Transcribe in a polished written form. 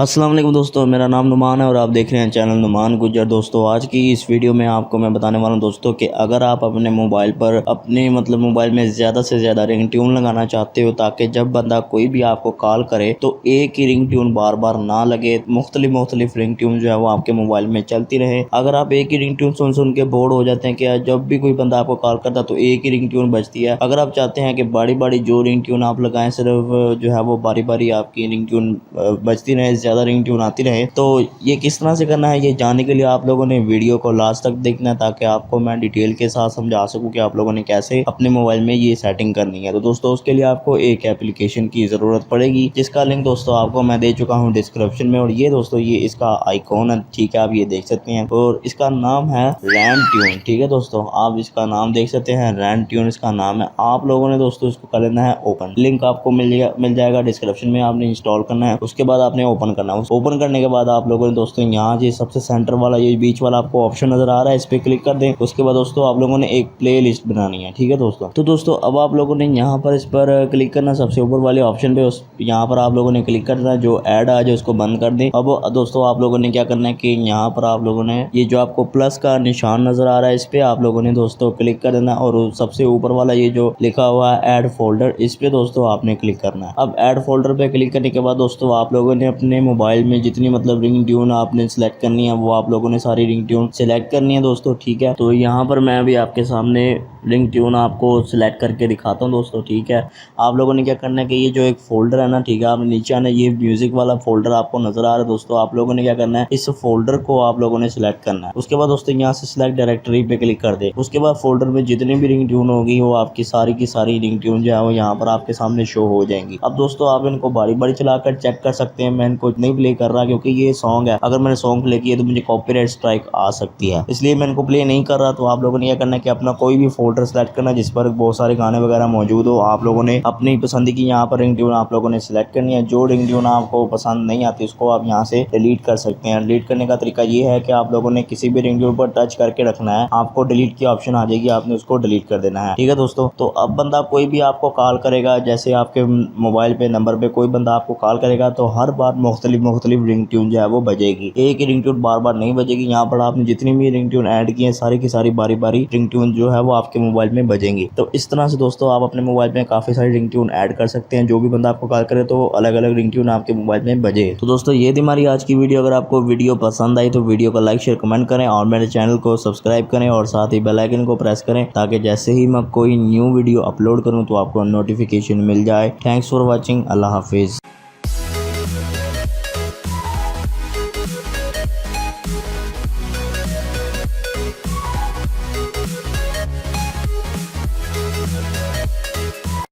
अस्सलाम वालेकुम दोस्तों, मेरा नाम नुमान है और आप देख रहे हैं चैनल नुमान गुज्जर। दोस्तों आज की इस वीडियो में आपको मैं बताने वाला हूं दोस्तों कि अगर आप अपने मोबाइल पर अपने मोबाइल में ज़्यादा से ज़्यादा रिंग ट्यून लगाना चाहते हो ताकि जब बंदा कोई भी आपको कॉल करे तो एक ही रिंग ट्यून बार बार ना लगे, मुख्तलिफ रिंग ट्यून जो है वो आपके मोबाइल में चलती रहे। अगर आप एक ही रिंग ट्यून सुन सुन के बोर हो जाते हैं कि जब भी कोई बंदा आपको कॉल करता तो एक ही रिंग ट्यून बजती है। अगर आप चाहते हैं कि बारी बारी जो रिंग ट्यून आप लगाएं सिर्फ जो है वो बारी बारी आपकी रिंग ट्यून बजती रहे, ज़्यादा रिंग ट्यून आती रहे, तो ये किस तरह से करना है ये जानने के लिए आप लोगों ने वीडियो को लास्ट तक देखना है ताकि आपको मैं डिटेल के साथ समझा सकूं कि आप लोगों ने कैसे अपने मोबाइल में ये सेटिंग करनी है। तो दोस्तों उसके लिए आपको एक एप्लीकेशन की ज़रूरत पड़ेगी जिसका लिंक दोस्तों आपको मैं दे चुका हूँ डिस्क्रिप्शन में। और ये दोस्तों ये इसका आइकॉन है, ठीक है, आप ये देख सकते हैं और इसका नाम है रैन ट्यून। ठीक है दोस्तों, आप इसका नाम देख सकते हैं, रैन ट्यून इसका नाम है। आप लोगों ने दोस्तों इसको कर लेना है ओपन, लिंक आपको मिल जाएगा डिस्क्रिप्शन में। आपने इंस्टॉल करना है, उसके बाद आपने ओपन करना है। ओपन करने के बाद आप लोगों ने दोस्तों यहाँ ये सबसे सेंटर वाला ये बीच वाला आपको ऑप्शन नजर आ रहा है, इस पे क्लिक कर दें। उसके बाद दोस्तों आप लोगों ने एक प्ले लिस्ट बनानी है। ठीक है दोस्तों, तो दोस्तों अब आप लोगों ने यहाँ पर इस पर क्लिक करना, सबसे ऊपर वाले ऑप्शन पे यहाँ पर आप लोगों ने क्लिक करना है। जो ऐड आ जाए उसको बंद कर दें। अब दोस्तों आप लोगों ने क्या करना है कि यहाँ पर आप लोगों ने ये जो आपको प्लस का निशान नजर आ रहा है इस पे आप लोगों ने दोस्तों क्लिक कर देना और सबसे ऊपर वाला ये जो लिखा हुआ है ऐड फोल्डर, इस पे दोस्तों आपने क्लिक करना है। अब ऐड फोल्डर पे क्लिक करने के बाद दोस्तों आप लोगों ने अपने मोबाइल में जितनी रिंग ट्यून आपने सिलेक्ट करनी है वो आप लोगों ने सारी रिंग ट्यून सिलेक्ट करनी है दोस्तों। ठीक है, तो यहाँ पर मैं अभी आपके सामने रिंग ट्यून आपको सिलेक्ट करके दिखाता हूँ दोस्तों। ठीक है, आप लोगों ने क्या करना है कि ये जो एक फोल्डर है ना, ठीक है, आप नीचे आना, ये म्यूजिक वाला फोल्डर आपको नजर आ रहा है दोस्तों। आप लोगों ने क्या करना है, इस फोल्डर को आप लोगों ने सिलेक्ट करना है। उसके बाद दोस्तों यहाँ से सिलेक्ट डायरेक्टरी पे क्लिक कर दे। उसके बाद फोल्डर में जितनी भी रिंग ट्यून होगी वो आपकी सारी की सारी रिंग ट्यून जो है वो यहाँ पर आपके सामने शो हो जाएंगी। अब दोस्तों आप इनको बारी बारी चलाकर चेक कर सकते हैं। मैं इनको नहीं प्ले कर रहा क्योंकि ये सॉन्ग है, अगर मैंने सॉन्ग प्ले किया तो मुझे कॉपीराइट स्ट्राइक आ सकती है, इसलिए मैं इनको प्ले नहीं कर रहा। तो आप लोगों ने क्या करना है कि अपना कोई भी फोल्डर सेलेक्ट करना जिस पर बहुत सारे गाने वगैरह मौजूद हो। आप लोगों ने अपनी पसंद की यहाँ पर रिंग ट्यून आप लोगों ने सिलेक्ट करनी है। जो रिंग ट्यून आपको पसंद नहीं आती उसको आप यहाँ से डिलीट कर सकते हैं। डिलीट करने का तरीका ये है कि आप लोगों ने किसी भी रिंग ट्यून पर टच करके रखना है, आपको डिलीट की ऑप्शन आ जाएगी, आपने उसको डिलीट कर देना है। ठीक है दोस्तों, तो अब बंदा कोई भी आपको कॉल करेगा, जैसे आपके मोबाइल पे नंबर पे कोई बंदा आपको कॉल करेगा तो हर बार मुख्तलिफ रिंग ट्यून जो है वो बजेगी, एक ही रिंग ट्यून बार बार नहीं बजेगी। यहाँ पर आपने जितनी भी रिंग ट्यून ऐड की है सारी की सारी बारी बारी रिंग ट्यून जो है वो आपके मोबाइल में बजेंगी। तो इस तरह से दोस्तों आप अपने मोबाइल में काफी सारी रिंग ट्यून ऐड कर सकते हैं। जो भी बंदा आपको कॉल करे तो अलग अलग रिंग ट्यून आपके मोबाइल में बजे। तो दोस्तों ये थी हमारी आज की वीडियो। अगर आपको वीडियो पसंद आई तो वीडियो को लाइक शेयर कमेंट करें और मेरे चैनल को सब्सक्राइब करें और साथ ही बेल आइकन को प्रेस करें ताकि जैसे ही मैं कोई न्यू वीडियो अपलोड करूं तो आपको नोटिफिकेशन मिल जाए। Thanks for watching. Allah Hafiz.